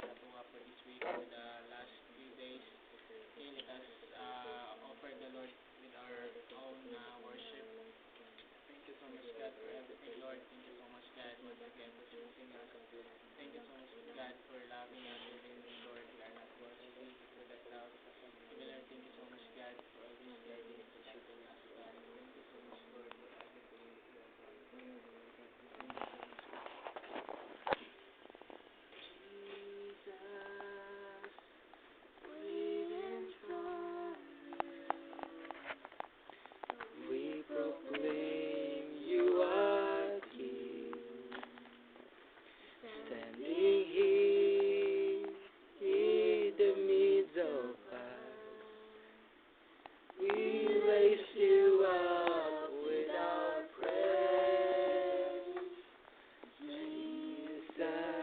Natuwa for this week, for the last few days. Okay, let us offer the Lord with our own worship. Thank you so much, God, for everything, Lord. Thank you so much, God, once again for choosing us. Thank you so much, God, for loving us, even when, Lord, we are not worthy to that love. Even, Lord, thank you so much, God, for always guiding and protecting us, God. Thank you so much, Lord, for everything that you have done. Thank you so much, Jesus, waiting for you. We proclaim you are King, standing here in the midst of us. We raise you up with our praise, Jesus.